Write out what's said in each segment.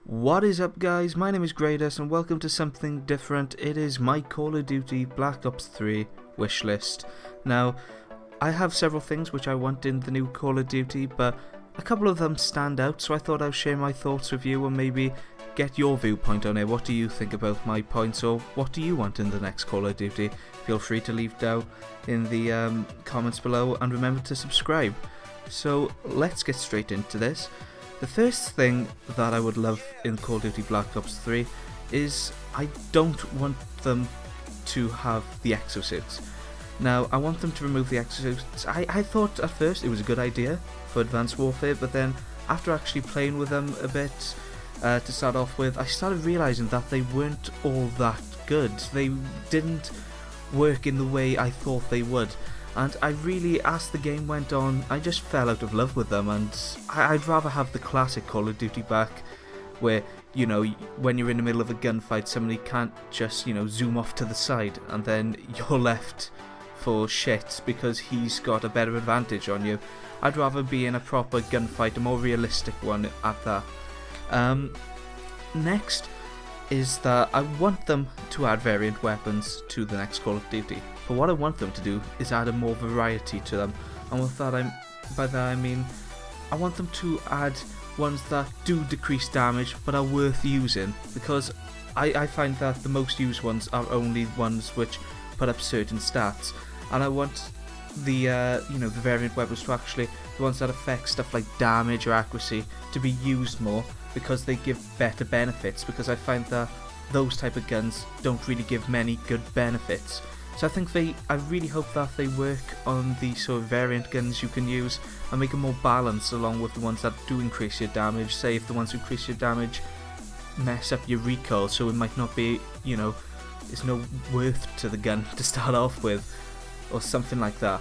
What is up, guys? My name is Gradus and welcome to something different. It is my Call of Duty Black Ops 3 wishlist. Now, I have several things which I want in the new Call of Duty, but a couple of them stand out, so I thought I'd share my thoughts with you and maybe get your viewpoint on it. What do you think about my points, or what do you want in the next Call of Duty? Feel free to leave down in the comments below, and remember to subscribe. So let's get straight into this. The first thing that I would love in Call of Duty Black Ops 3 is I don't want them to have the exosuits. Now, I want them to remove the exosuits. I thought at first it was a good idea for Advanced Warfare, but then after actually playing with them a bit to start off with, I started realising that they weren't all that good. They didn't work in the way I thought they would. And I really, as the game went on, I just fell out of love with them, and I'd rather have the classic Call of Duty back, where, you know, when you're in the middle of a gunfight, somebody can't just, you know, zoom off to the side, and then you're left for shit because he's got a better advantage on you. I'd rather be in a proper gunfight, a more realistic one at that. Next is that I want them to add variant weapons to the next Call of Duty. But what I want them to do is add a more variety to them. And with that, by that I mean I want them to add ones that do decrease damage but are worth using, because I find that the most used ones are only ones which put up certain stats, and I want the the variant weapons to actually, the ones that affect stuff like damage or accuracy, to be used more, because they give better benefits, because I find that those type of guns don't really give many good benefits. So I really hope that they work on the sort of variant guns you can use and make them more balanced along with the ones that do increase your damage. Say if the ones who increase your damage mess up your recoil, so it might not be, you know, it's no worth to the gun to start off with, or something like that.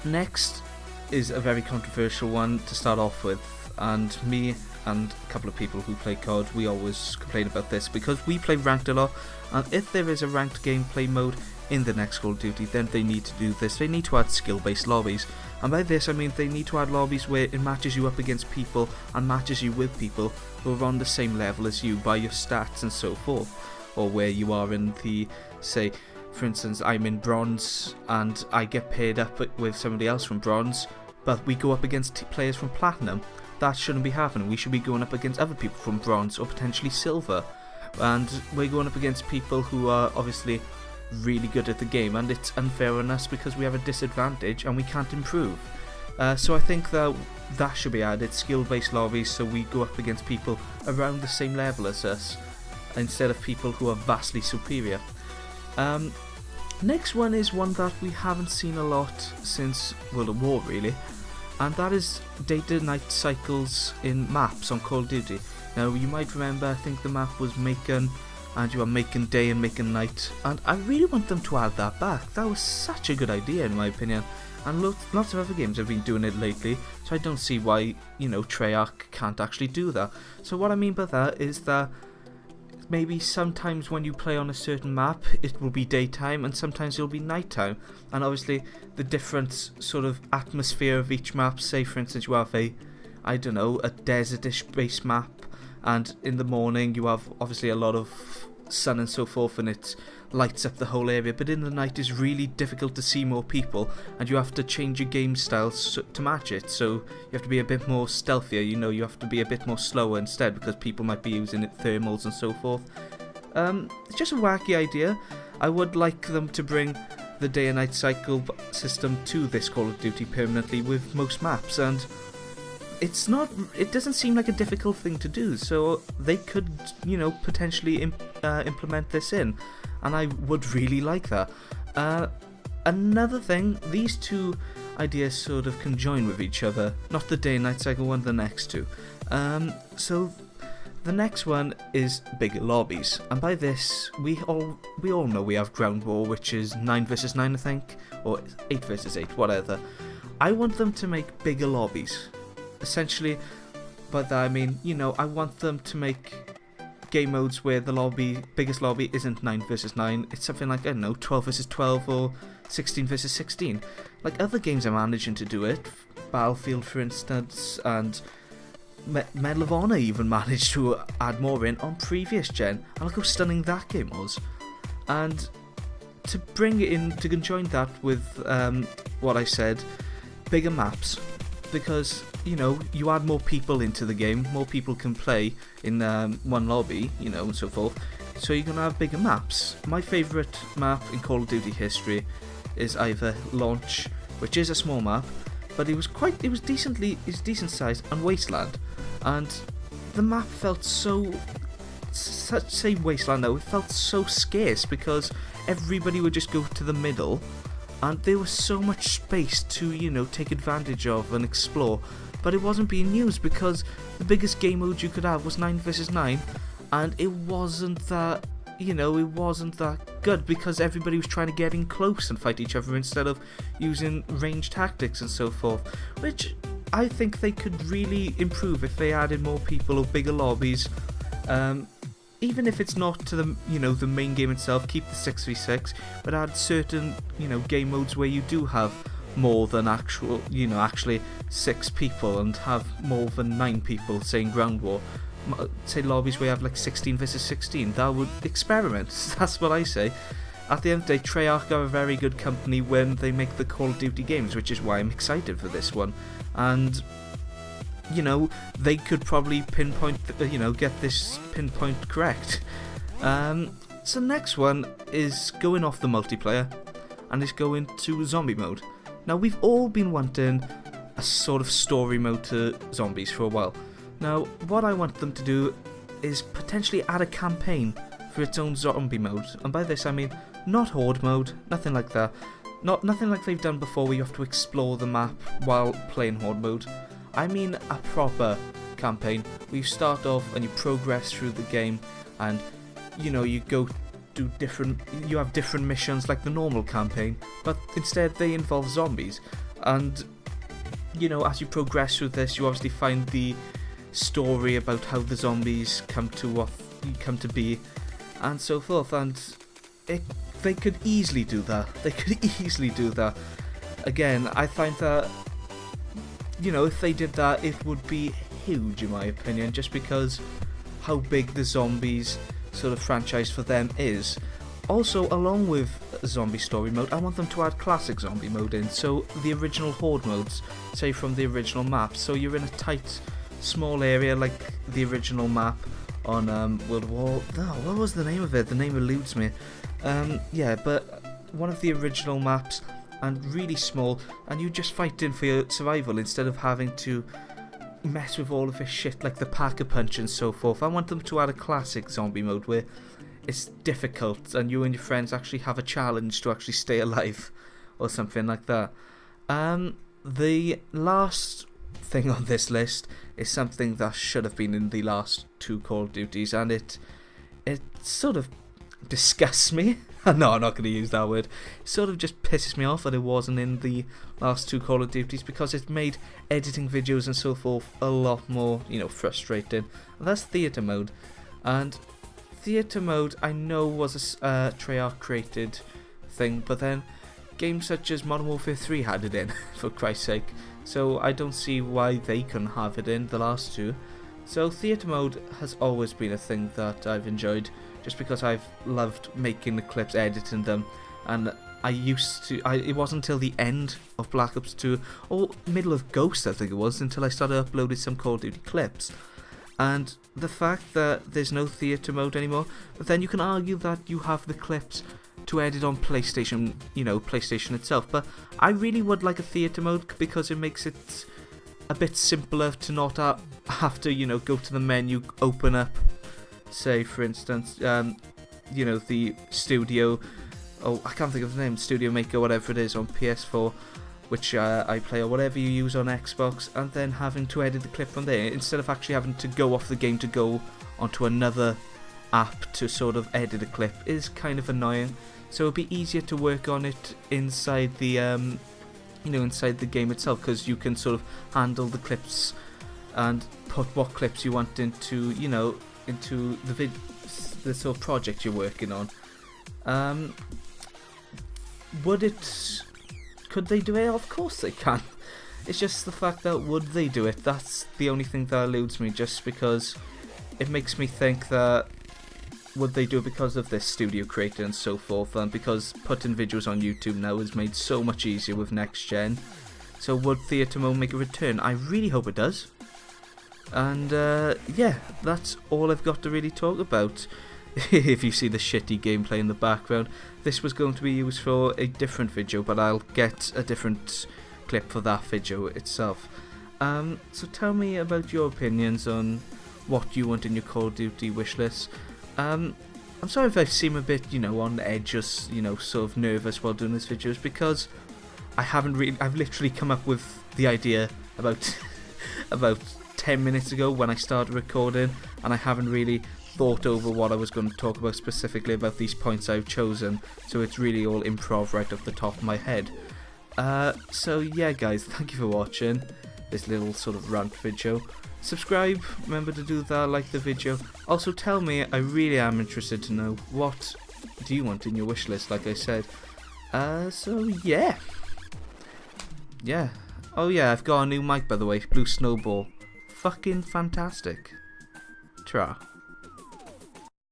Next is a very controversial one to start off with, and me and a couple of people who play COD, we always complain about this because we play ranked a lot, and if there is a ranked gameplay mode in the next Call of Duty, then they need to do this. They need to add skill-based lobbies, and by this I mean they need to add lobbies where it matches you up against people and matches you with people who are on the same level as you by your stats and so forth, or where you are in the, say for instance I'm in bronze and I get paired up with somebody else from bronze, but we go up against players from platinum. That shouldn't be happening. We should be going up against other people from bronze or potentially silver, and we're going up against people who are obviously really good at the game, and it's unfair on us because we have a disadvantage and we can't improve. So I think that should be added, skill-based lobbies, so we go up against people around the same level as us instead of people who are vastly superior. Next one is one that we haven't seen a lot since World at War really, and that is day-to-night cycles in maps on Call of Duty. Now you might remember, I think the map was Macon, and you have Macon Day and Macon Night, and I really want them to add that back. That was such a good idea in my opinion, and lots of other games have been doing it lately, so I don't see why, you know, Treyarch can't actually do that. So what I mean by that is that maybe sometimes when you play on a certain map it will be daytime and sometimes it'll be nighttime, and obviously the different sort of atmosphere of each map. Say for instance you have a desertish based map, and in the morning you have obviously a lot of sun and so forth and it lights up the whole area, but in the night it's really difficult to see more people and you have to change your game styles to match it. So you have to be a bit more stealthier, you know, you have to be a bit more slower instead because people might be using thermals and so forth. It's just a wacky idea. I would like them to bring the day and night cycle system to this Call of Duty permanently with most maps, and it doesn't seem like a difficult thing to do, so they could, you know, potentially implement this in, and I would really like that. Another thing, these two ideas sort of conjoin with each other, not the day and night cycle one, the next two. So the next one is bigger lobbies, and by this we all know we have ground war, which is 9 versus 9 I think, or 8 versus 8, whatever. I want them to make bigger lobbies. Essentially, by that I mean, you know, I want them to make game modes where the biggest lobby isn't 9 versus 9, it's something like, I don't know, 12 versus 12 or 16 versus 16. Like other games are managing to do it, Battlefield for instance, and Medal of Honor even managed to add more in on previous gen, and look how stunning that game was. And to bring it in, to conjoin that with what I said, bigger maps, because you add more people into the game, more people can play in one lobby, and so forth. So you're gonna have bigger maps. My favourite map in Call of Duty history is either Launch, which is a small map, but it was decent sized, and Wasteland. And the map felt say Wasteland now, it felt so scarce because everybody would just go to the middle, and there was so much space to take advantage of and explore, but it wasn't being used because the biggest game mode you could have was 9 vs 9, and it wasn't that good because everybody was trying to get in close and fight each other instead of using ranged tactics and so forth, which I think they could really improve if they added more people or bigger lobbies. Even if it's not to the main game itself, keep the 6v6, but add certain game modes where you do have more than actually 6 people, and have more than 9 people, say in Ground War. Say lobbies where you have like 16 vs 16. That would experiment. That's what I say. At the end of the day, Treyarch are a very good company when they make the Call of Duty games, which is why I'm excited for this one. And they could probably pinpoint, get this pinpoint correct. So next one is going off the multiplayer, and it's going to zombie mode. Now, we've all been wanting a sort of story mode to zombies for a while. Now, what I want them to do is potentially add a campaign for its own zombie mode, and by this I mean not horde mode, nothing like that. Nothing like they've done before where you have to explore the map while playing horde mode. I mean a proper campaign where you start off and you progress through the game, and you go do you have different missions like the normal campaign, but instead they involve zombies. And as you progress through this, you obviously find the story about how the zombies come to be and so forth, and they could easily do that. Again, I find that if they did that, it would be huge in my opinion, just because how big the zombies sort of franchise for them is. Also, along with zombie story mode, I want them to add classic zombie mode in, so the original horde modes, say from the original map, so you're in a tight small area like the original map on World War... what was the name of it? The name eludes me. But one of the original maps, and really small, and you just fighting for your survival instead of having to mess with all of this shit like the Pack-a-Punch and so forth. I want them to add a classic zombie mode where it's difficult and you and your friends actually have a challenge to actually stay alive or something like that. The last thing on this list is something that should have been in the last 2 Call of Duties, and it sort of disgusts me. No, I'm not going to use that word. It sort of just pisses me off that it wasn't in the last 2 Call of Duties, because it made editing videos and so forth a lot more, frustrating. And that's theatre mode. And theatre mode, I know, was a Treyarch created thing, but then games such as Modern Warfare 3 had it in, for Christ's sake. So I don't see why they couldn't have it in the last 2. So theatre mode has always been a thing that I've enjoyed, just because I've loved making the clips, editing them, and it wasn't until the end of Black Ops 2, or middle of Ghost I think it was, until I started uploading some Call of Duty clips. And the fact that there's no theatre mode anymore, but then you can argue that you have the clips to edit on PlayStation, PlayStation itself, but I really would like a theatre mode because it makes it a bit simpler to not have to, go to the menu, open up, say for instance, the Studio, I can't think of the name, Studio Maker, whatever it is on PS4, which I play, or whatever you use on Xbox, and then having to edit the clip from there, instead of actually having to go off the game to go onto another app to sort of edit a clip, is kind of annoying. So it'd be easier to work on it inside the inside the game itself, because you can sort of handle the clips and put what clips you want into into the sort of project you're working on. Could they do it? Of course they can. It's just the fact that would they do it? That's the only thing that eludes me, just because it makes me think that would they do it because of this studio creator and so forth, and because putting videos on YouTube now is made so much easier with next gen. So would Theatre Mode make a return? I really hope it does. And yeah, that's all I've got to really talk about. If you see the shitty gameplay in the background, this was going to be used for a different video, but I'll get a different clip for that video itself. So tell me about your opinions on what you want in your Call of Duty wishlist. I'm sorry if I seem a bit, on edge, or, sort of nervous while doing this video, because I've literally come up with the idea about about 10 minutes ago when I started recording, and I haven't really thought over what I was going to talk about specifically about these points I've chosen, so it's really all improv right off the top of my head. So yeah guys, thank you for watching this little sort of rant video. Subscribe, remember to do that, like the video. Also tell me, I really am interested to know, what do you want in your wish list, like I said. So yeah. Oh yeah, I've got a new mic by the way, Blue Snowball. Fucking fantastic. Ta-ra.